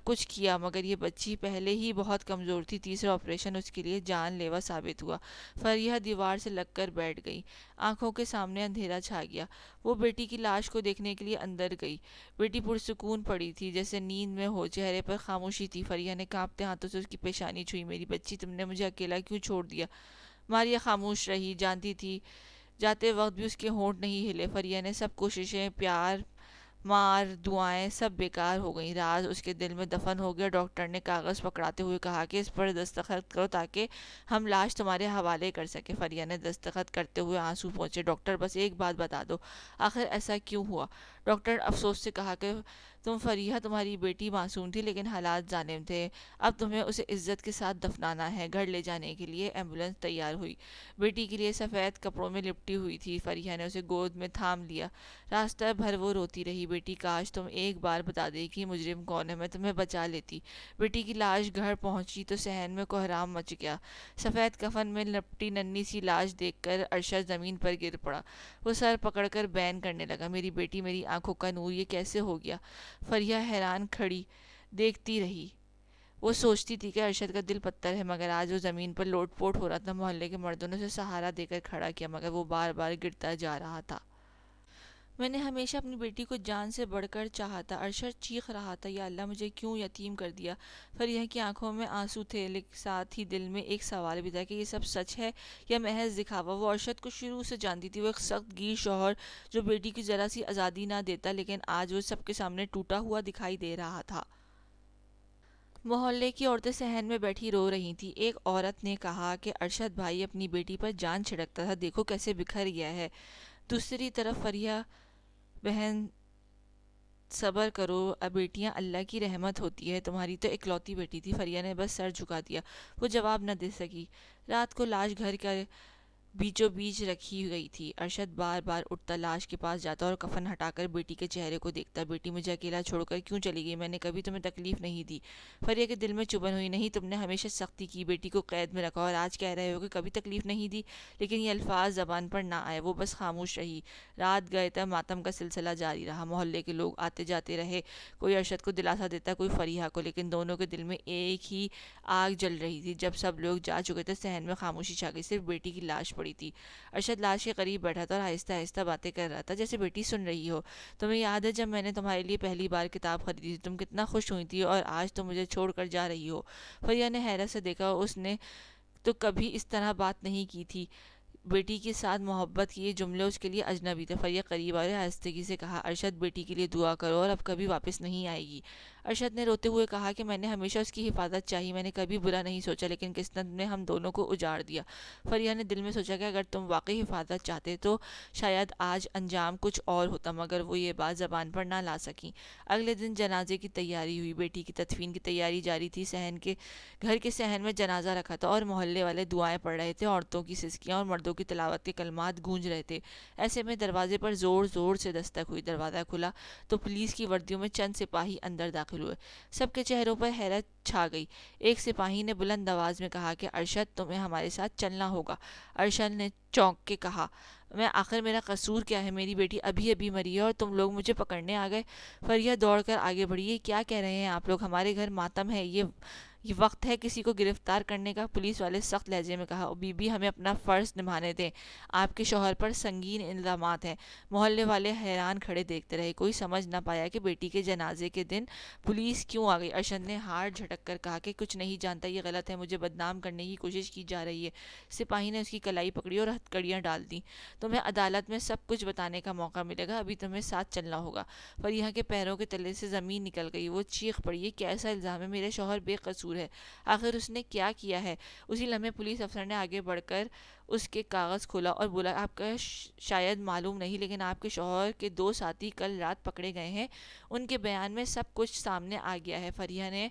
کچھ کیا، مگر یہ بچی پہلے ہی بہت کمزور تھی، تیسرا آپریشن اس کے لیے جان لیوا ثابت ہوا۔ فریہ دیوار سے لگ کر بیٹھ گئی، آنکھوں کے سامنے اندھیرا چھا گیا۔ وہ بیٹی کی لاش کو دیکھنے کے لیے اندر گئی۔ بیٹی پرسکون پڑی تھی، جیسے نیند میں ہو، چہرے پر خاموشی تھی۔ فریہ نے کانپتے ہاتھوں سے اس کی پیشانی چھوئی۔ میری بچی، تم نے مجھے اکیلا کیوں چھوڑ دیا؟ ماریا خاموش رہی، جانتی تھی جاتے وقت بھی اس کے ہونٹ نہیں ہلے۔ فریہ نے سب کوششیں، پیار، مار، دعائیں، سب بیکار ہو گئیں، راز اس کے دل میں دفن ہو گیا۔ ڈاکٹر نے کاغذ پکڑاتے ہوئے کہا کہ اس پر دستخط کرو تاکہ ہم لاش تمہارے حوالے کر سکیں۔ فریہ نے دستخط کرتے ہوئے آنسو پہنچے۔ ڈاکٹر، بس ایک بات بتا دو، آخر ایسا کیوں ہوا؟ ڈاکٹر افسوس سے کہا کہ فریہ، تمہاری بیٹی معصوم تھی، لیکن حالات ظالم تھے۔ اب تمہیں اسے عزت کے ساتھ دفنانا ہے۔ گھر لے جانے کے لیے ایمبولینس تیار ہوئی، بیٹی کے لیے سفید کپڑوں میں لپٹی ہوئی تھی۔ فریہ نے اسے گود میں تھام لیا۔ راستہ بھر وہ روتی رہی، بیٹی کاش تم ایک بار بتا دے کہ مجرم کون ہے، میں تمہیں بچا لیتی۔ بیٹی کی لاش گھر پہنچی تو صحن میں کوہرام مچ گیا۔ سفید کفن میں لپٹی ننھی سی لاش دیکھ کر ارشد زمین پر گر پڑا۔ وہ سر پکڑ کر بین کرنے لگا، میری بیٹی، میری آنکھوں کا نور، یہ کیسے ہو گیا؟ فریہ حیران کھڑی دیکھتی رہی۔ وہ سوچتی تھی کہ ارشد کا دل پتھر ہے، مگر آج وہ زمین پر لوٹ پوٹ ہو رہا تھا۔ محلے کے مردوں نے اسے سہارا دے کر کھڑا کیا، مگر وہ بار بار گرتا جا رہا تھا۔ میں نے ہمیشہ اپنی بیٹی کو جان سے بڑھ کر چاہا تھا، ارشد چیخ رہا تھا، یا اللہ، مجھے کیوں یتیم کر دیا؟ فریہ کی آنکھوں میں آنسو تھے، لیکن ساتھ ہی دل میں ایک سوال بھی تھا کہ یہ سب سچ ہے یا محض دکھاوا؟ وہ ارشد کو شروع سے جانتی تھی، وہ ایک سخت گیر شوہر جو بیٹی کی ذرا سی آزادی نہ دیتا، لیکن آج وہ سب کے سامنے ٹوٹا ہوا دکھائی دے رہا تھا۔ محلے کی عورتیں صحن میں بیٹھی رو رہی تھیں۔ ایک عورت نے کہا کہ ارشد بھائی اپنی بیٹی پر جان چھڑکتا تھا، دیکھو کیسے بکھر گیا ہے۔ دوسری طرف فریہ بہن، صبر کرو، بیٹیاں اللہ کی رحمت ہوتی ہے، تمہاری تو اکلوتی بیٹی تھی۔ فریہ نے بس سر جھکا دیا، وہ جواب نہ دے سکی۔ رات کو لاش گھر بیچوں بیچ رکھی گئی تھی۔ ارشد بار بار اٹھتا، لاش کے پاس جاتا اور کفن ہٹا کر بیٹی کے چہرے کو دیکھتا۔ بیٹی مجھے اکیلا چھوڑ کر کیوں چلی گئی؟ میں نے کبھی تمہیں تکلیف نہیں دی۔ فریہ کے دل میں چبھن ہوئی، نہیں، تم نے ہمیشہ سختی کی، بیٹی کو قید میں رکھا اور آج کہہ رہے ہو کہ کبھی تکلیف نہیں دی۔ لیکن یہ الفاظ زبان پر نہ آئے، وہ بس خاموش رہی۔ رات گئے تک ماتم کا سلسلہ جاری رہا۔ محلے کے لوگ آتے جاتے رہے، کوئی ارشد کو دلاسا دیتا، کوئی فریحہ کو، لیکن دونوں کے دل میں ایک ہی آگ جل رہی تھی۔ جب سب لوگ جا چکے تھے صحن میں خاموشی چھا گئی، صرف بیٹی کی لاش پڑی تھی۔ ارشد لاش کے قریب بیٹھا تھا اور آہستہ آہستہ باتیں کر رہا تھا، جیسے بیٹی سن رہی ہو۔ تمہیں یاد ہے جب میں نے تمہارے لیے پہلی بار کتاب خریدی تھی، تم کتنا خوش ہوئی تھی، اور آج تم مجھے چھوڑ کر جا رہی ہو۔ فریہ نے حیرت سے دیکھا، اس نے تو کبھی اس طرح بات نہیں کی تھی۔ بیٹی کے ساتھ محبت کی یہ جملے اس کے لیے اجنبی تھے۔ فریہ قریب آئے اور آہستگی سے کہا، ارشد بیٹی کے لیے دعا کرو اور اب کبھی واپس نہیں آئے گی۔ ارشد نے روتے ہوئے کہا کہ میں نے ہمیشہ اس کی حفاظت چاہی، میں نے کبھی برا نہیں سوچا، لیکن قسمت نے ہم دونوں کو اجاڑ دیا۔ فریہ نے دل میں سوچا کہ اگر تم واقعی حفاظت چاہتے تو شاید آج انجام کچھ اور ہوتا، مگر وہ یہ بات زبان پر نہ لا سکیں۔ اگلے دن جنازے کی تیاری ہوئی، بیٹی کی تدفین کی تیاری جاری تھی۔ گھر کے صحن میں جنازہ رکھا تھا اور محلے والے دعائیں پڑھ رہے تھے، عورتوں کی سسکیاں اور مردوں کی تلاوت کے کلمات گونج رہے تھے۔ ایسے میں دروازے پر زور زور سے دستک ہوئی۔ دروازہ کھلا تو پولیس کی وردیوں میں چند سپاہی اندر داخل ہوئے۔ سب کے چہروں پر حیرت چھا گئی۔ ایک سپاہی نے بلند آواز میں کہا کہ ارشد تمہیں ہمارے ساتھ چلنا ہوگا۔ ارشد نے چونک کے کہا، میں آخر میرا قصور کیا ہے؟ میری بیٹی ابھی ابھی مری ہے اور تم لوگ مجھے پکڑنے آ گئے۔ فریہ دوڑ کر آگے بڑھی، یہ کیا کہہ رہے ہیں آپ لوگ؟ ہمارے گھر ماتم ہے، یہ وقت ہے کسی کو گرفتار کرنے کا؟ پولیس والے سخت لہجے میں کہا، بی بی ہمیں اپنا فرض نبھانے دیں، آپ کے شوہر پر سنگین الزامات ہیں۔ محلے والے حیران کھڑے دیکھتے رہے، کوئی سمجھ نہ پایا کہ بیٹی کے جنازے کے دن پولیس کیوں آ گئی۔ ارشد نے ہاتھ جھٹک کر کہا کہ کچھ نہیں جانتا، یہ غلط ہے، مجھے بدنام کرنے کی کوشش کی جا رہی ہے۔ سپاہی نے اس کی کلائی پکڑی اور ہتھکڑیاں ڈال دیں، تمہیں عدالت میں سب کچھ بتانے کا موقع ملے گا، ابھی تمہیں ساتھ چلنا ہوگا۔ فریحہ کے پیروں کے تلے سے زمین نکل گئی، وہ چیخ پڑی، یہ کیسا الزام ہے؟ میرے شوہر بے قصور ہے، آخر اس نے کیا کیا ہے؟ اسی لمحے پولیس افسر نے آگے بڑھ کر اس کے کاغذ کھولا اور بولا، آپ کا شاید معلوم نہیں، لیکن آپ کے شوہر کے 2 ساتھی کل رات پکڑے گئے ہیں، ان کے بیان میں سب کچھ سامنے آ گیا ہے۔ فریحہ نے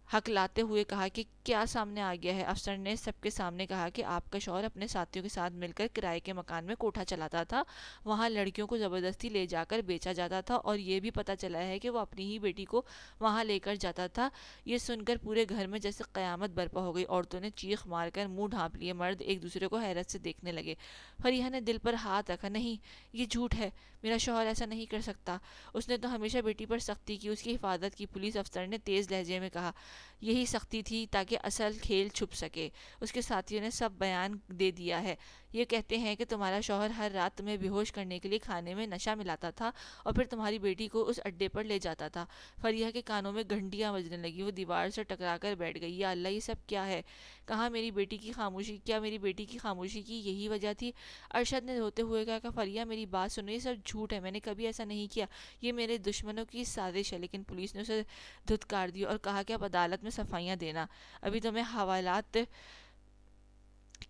ہکلاتے ہوئے کہا کہ کیا سامنے آ گیا ہے؟ افسر نے سب کے سامنے کہا کہ آپ کا شوہر اپنے ساتھیوں کے ساتھ مل کر کرائے کے مکان میں کوٹھا چلاتا تھا، وہاں لڑکیوں کو زبردستی لے جا کر بیچا جاتا تھا، اور یہ بھی پتہ چلا ہے کہ وہ اپنی ہی بیٹی کو وہاں لے کر جاتا تھا۔ یہ سن کر پورے گھر میں جیسے قیامت برپا ہو گئی، عورتوں نے چیخ مار کر منہ ڈھانپ لیے، مرد ایک دوسرے کو حیرت سے دیکھنے لگے۔ فریحہ نے دل پر ہاتھ رکھا، نہیں، یہ جھوٹ ہے، میرا شوہر ایسا نہیں کر سکتا، اس نے تو ہمیشہ بیٹی پر سختی کی، اس کی حفاظت کی۔ پولیس افسر نے تیز لہجے میں کہا، یہی سختی تھی تاکہ اصل کھیل چھپ سکے۔ اس کے ساتھیوں نے سب بیان دے دیا ہے، یہ کہتے ہیں کہ تمہارا شوہر ہر رات تمہیں بے ہوش کرنے کے لیے کھانے میں نشہ ملاتا تھا اور پھر تمہاری بیٹی کو اس اڈے پر لے جاتا تھا۔ فریحہ کے کانوں میں گھنٹیاں بجنے لگی، وہ دیوار سے ٹکرا کر بیٹھ گئی، یا اللہ، یہ سب کیا ہے؟ کہاں میری بیٹی کی خاموشی؟ کیا میری بیٹی کی خاموشی کی یہی وجہ تھی؟ ارشد نے روتے ہوئے کہا کہ فریحہ میری بات سنو، یہ سب جھوٹ ہے، میں نے کبھی ایسا نہیں کیا، یہ میرے دشمنوں کی سازش ہے۔ لیکن پولیس نے اسے دھتکار دی اور کہا کہ اب عدالت میں صفائیاں دینا، ابھی تمہیں حوالات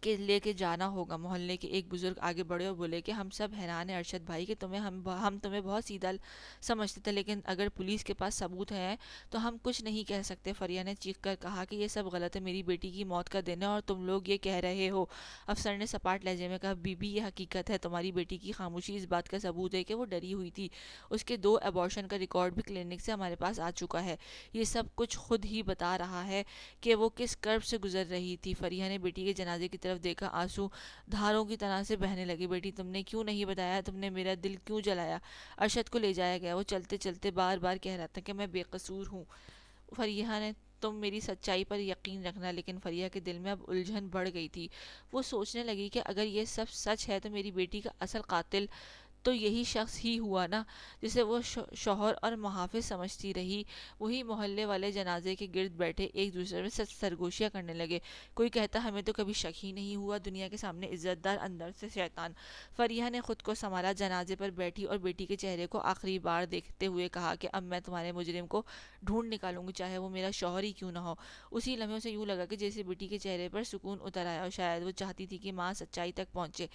کے لے کے جانا ہوگا۔ محلے کے ایک بزرگ آگے بڑھے اور بولے کہ ہم سب حیران ہیں ارشد بھائی کہ ہم تمہیں بہت سیدھا سمجھتے تھے، لیکن اگر پولیس کے پاس ثبوت ہے تو ہم کچھ نہیں کہہ سکتے۔ فریحہ نے چیخ کر کہا کہ یہ سب غلط ہے، میری بیٹی کی موت کا دن ہے اور تم لوگ یہ کہہ رہے ہو۔ افسر نے سپاٹ لہجے میں کہا، بی بی، یہ حقیقت ہے، تمہاری بیٹی کی خاموشی اس بات کا ثبوت ہے کہ وہ ڈری ہوئی تھی، اس کے 2 ایبارشن کا ریکارڈ بھی کلینک سے ہمارے پاس آ چکا ہے، یہ سب کچھ خود ہی بتا رہا ہے کہ وہ کس کرب سے گزر رہی تھی۔ فریحہ نے بیٹی کے جنازے کی طرف دیکھا، آنسو دھاروں کی طرح سے بہنے لگے۔ بیٹی، تم نے کیوں نہیں بتایا؟ تم نے میرا دل کیوں جلایا؟ ارشد کو لے جایا گیا، وہ چلتے چلتے بار بار کہہ رہا تھا کہ میں بے قصور ہوں۔ فریحہ نے، تم میری سچائی پر یقین رکھنا۔ لیکن فریحہ کے دل میں اب الجھن بڑھ گئی تھی، وہ سوچنے لگی کہ اگر یہ سب سچ ہے تو میری بیٹی کا اصل قاتل تو یہی شخص ہی ہوا نا، جسے وہ شوہر اور محافظ سمجھتی رہی۔ وہی محلے والے جنازے کے گرد بیٹھے ایک دوسرے میں سرگوشیاں کرنے لگے، کوئی کہتا ہمیں تو کبھی شک ہی نہیں ہوا، دنیا کے سامنے عزت دار، اندر سے شیطان۔ فریحہ نے خود کو سنبھالا، جنازے پر بیٹھی اور بیٹی کے چہرے کو آخری بار دیکھتے ہوئے کہا کہ اب میں تمہارے مجرم کو ڈھونڈ نکالوں گی، چاہے وہ میرا شوہر ہی کیوں نہ ہو۔ اسی لمحے اسے یوں لگا کہ جیسے بیٹی کے چہرے پر سکون اتر آیا، اور شاید وہ چاہتی تھی کہ ماں سچائی تک پہنچے۔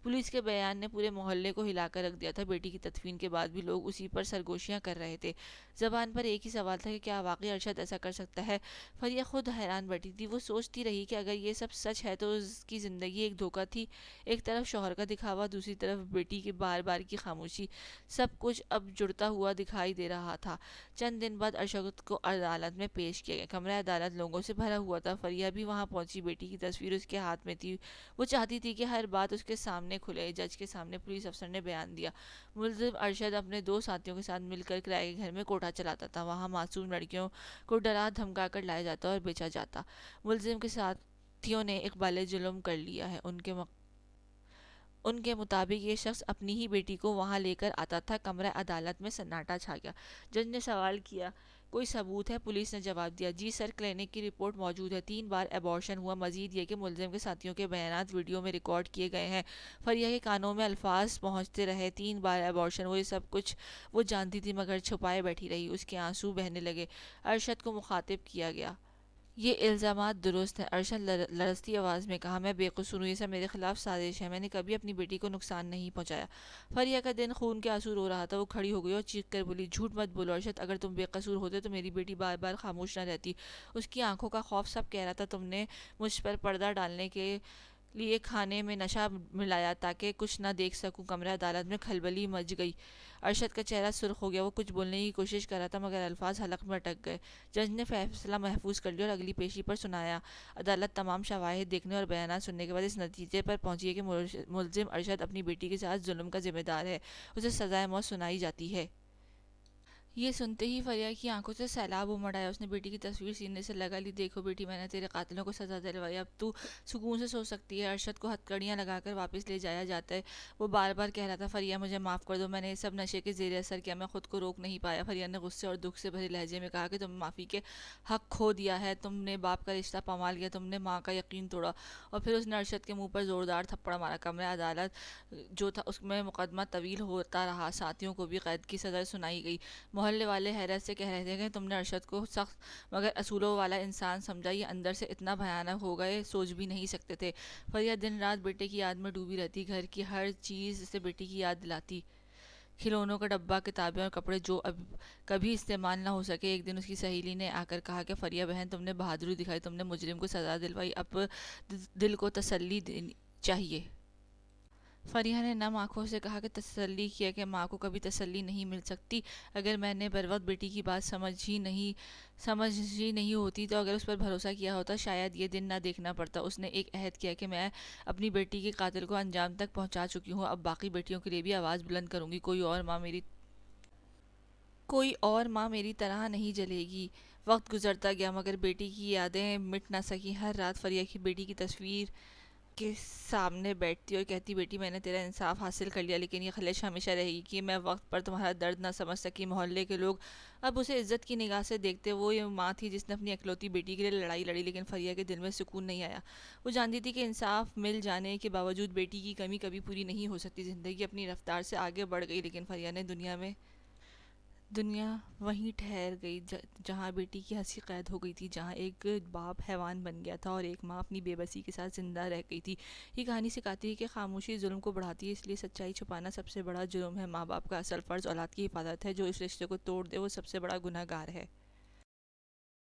پولیس کے بیان نے پورے محلے کو ہلا کر کر رکھ دیا تھا۔ بیٹی کی تدفین کے بعد بھی لوگ اسی پر سرگوشیاں کر رہے تھے۔ زبان پر ایک ہی سوال تھا کہ کیا واقعی ارشد ایسا کر سکتا ہے؟ فریہ خود حیران بیٹھی تھی۔ وہ سوچتی رہی کہ اگر یہ سب سچ ہے تو اس کی زندگی ایک دھوکہ تھی۔ ایک طرف شوہر کا دکھاوا، دوسری طرف بیٹی کی بار بار کی خاموشی، سب کچھ اب جڑتا ہوا دکھائی دے رہا تھا۔ چند دن بعد ارشد کو عدالت میں پیش کیا گیا۔ کمرہ عدالت لوگوں سے بھرا ہوا تھا۔ فریہ بھی وہاں پہنچی۔ بیٹی کی تصویر اس کے ہاتھ میں تھی۔ وہ چاہتی تھی کہ ہر بات اس کے سامنے کھلے۔ جج کے سامنے پولیس افسر نے بیان دیا، ملزم ارشد اپنے 2 ساتھیوں کے ساتھ مل کر کرائے کے گھر میں کوٹھا چلاتا تھا۔ وہاں معصوم لڑکیوں کو ڈرا دھمکا کر لایا جاتا اور بیچا جاتا۔ ملزم کے ساتھیوں نے ایک بالغ جرم کر لیا ہے۔ ان کے مطابق یہ شخص اپنی ہی بیٹی کو وہاں لے کر آتا تھا۔ کمرہ عدالت میں سناٹا چھا گیا۔ جج نے سوال کیا، کوئی ثبوت ہے؟ پولیس نے جواب دیا، جی سر، کلینک کی رپورٹ موجود ہے، 3 بار ایبارشن ہوا۔ مزید یہ کہ ملزم کے ساتھیوں کے بیانات ویڈیو میں ریکارڈ کیے گئے ہیں۔ فریہ کے کانوں میں الفاظ پہنچتے رہے، 3 بار ایبارشن ہوئے، سب کچھ وہ جانتی تھی مگر چھپائے بیٹھی رہی۔ اس کے آنسو بہنے لگے۔ ارشد کو مخاطب کیا گیا، یہ الزامات درست ہیں؟ ارشد لرزتی آواز میں کہا، میں بے قصور ہوں، یہ سب میرے خلاف سازش ہے، میں نے کبھی اپنی بیٹی کو نقصان نہیں پہنچایا۔ فریہ کا دل خون کے آنسو رو رہا تھا۔ وہ کھڑی ہو گئی اور چیخ کر بولی، جھوٹ مت بولو ارشد، اگر تم بے قصور ہوتے تو میری بیٹی بار بار خاموش نہ رہتی۔ اس کی آنکھوں کا خوف سب کہہ رہا تھا، تم نے مجھ پر پردہ ڈالنے کے لیے کھانے میں نشہ ملایا تاکہ کچھ نہ دیکھ سکوں۔ کمرہ عدالت میں کھلبلی مچ گئی۔ ارشد کا چہرہ سرخ ہو گیا۔ وہ کچھ بولنے کی کوشش کر رہا تھا مگر الفاظ حلق میں اٹک گئے۔ جج نے فیصلہ محفوظ کر لیا اور اگلی پیشی پر سنایا۔ عدالت تمام شواہد دیکھنے اور بیانات سننے کے بعد اس نتیجے پر پہنچی ہے کہ ملزم ارشد اپنی بیٹی کے ساتھ ظلم کا ذمہ دار ہے، اسے سزائے موت سنائی جاتی ہے۔ یہ سنتے ہی فریہ کی آنکھوں سے سیلاب امڑ آیا۔ اس نے بیٹی کی تصویر سینے سے لگا لی۔ دیکھو بیٹی، میں نے تیرے قاتلوں کو سزا دلوائی، اب تو سکون سے سو سکتی ہے۔ ارشد کو ہتھ کڑیاں لگا کر واپس لے جایا جاتا ہے۔ وہ بار بار کہہ رہا تھا، فریہ مجھے معاف کر دو، میں نے یہ سب نشے کے زیر اثر کیا، میں خود کو روک نہیں پایا۔ فریہ نے غصے اور دکھ سے بھرے لہجے میں کہا کہ تم نے معافی کے حق کھو دیا ہے، تم نے باپ کا رشتہ پامال کیا، تم نے ماں کا یقین توڑا۔ اور پھر اس نے ارشد کے منہ پر زوردار تھپڑ مارا۔ کمرہ عدالت جو تھا اس میں مقدمہ طویل ہوتا رہا۔ ساتھیوں کو بھی قید کی سزا سنائی گئی۔ محلے والے حیرت سے کہہ رہے تھے کہ تم نے ارشد کو سخت مگر اصولوں والا انسان سمجھا، یہ اندر سے اتنا بھیانک ہوگا یہ سوچ بھی نہیں سکتے تھے۔ فریہ دن رات بیٹے کی یاد میں ڈوبی رہتی، گھر کی ہر چیز اسے بیٹی کی یاد دلاتی، کھلونوں کا ڈبہ، کتابیں اور کپڑے جو اب کبھی استعمال نہ ہو سکے۔ ایک دن اس کی سہیلی نے آ کر کہا کہ فریہ بہن، تم نے بہادری دکھائی، تم نے مجرم کو سزا دلوائی، اب دل کو تسلی دینی چاہیے۔ فریہ نے نم آنکھوں سے کہا کہ تسلی کیا کہ ماں کو کبھی تسلی نہیں مل سکتی۔ اگر میں نے بروقت بیٹی کی بات سمجھی نہیں ہوتی تو اگر اس پر بھروسہ کیا ہوتا شاید یہ دن نہ دیکھنا پڑتا۔ اس نے ایک عہد کیا کہ میں اپنی بیٹی کے قاتل کو انجام تک پہنچا چکی ہوں، اب باقی بیٹیوں کے لیے بھی آواز بلند کروں گی، کوئی اور ماں میری طرح نہیں جلے گی۔ وقت گزرتا گیا مگر بیٹی کی یادیں مٹ نہ سکی۔ ہر رات فریہ کی بیٹی کی تصویر کے سامنے بیٹھتی اور کہتی، بیٹی میں نے تیرا انصاف حاصل کر لیا لیکن یہ خلش ہمیشہ رہے گی کہ میں وقت پر تمہارا درد نہ سمجھ سکی۔ محلے کے لوگ اب اسے عزت کی نگاہ سے دیکھتے۔ وہ یہ ماں تھی جس نے اپنی اکلوتی بیٹی کے لیے لڑائی لڑی، لیکن فریہ کے دل میں سکون نہیں آیا۔ وہ جانتی تھی کہ انصاف مل جانے کے باوجود بیٹی کی کمی کبھی پوری نہیں ہو سکتی۔ زندگی اپنی رفتار سے آگے بڑھ گئی لیکن فریہ نے دنیا وہیں ٹھہر گئی جہاں بیٹی کی ہنسی قید ہو گئی تھی، جہاں ایک باپ حیوان بن گیا تھا اور ایک ماں اپنی بے بسی کے ساتھ زندہ رہ گئی تھی۔ یہ کہانی سکھاتی ہے کہ خاموشی ظلم کو بڑھاتی ہے، اس لیے سچائی چھپانا سب سے بڑا جرم ہے۔ ماں باپ کا اصل فرض اولاد کی حفاظت ہے، جو اس رشتے کو توڑ دے وہ سب سے بڑا گنہگار ہے۔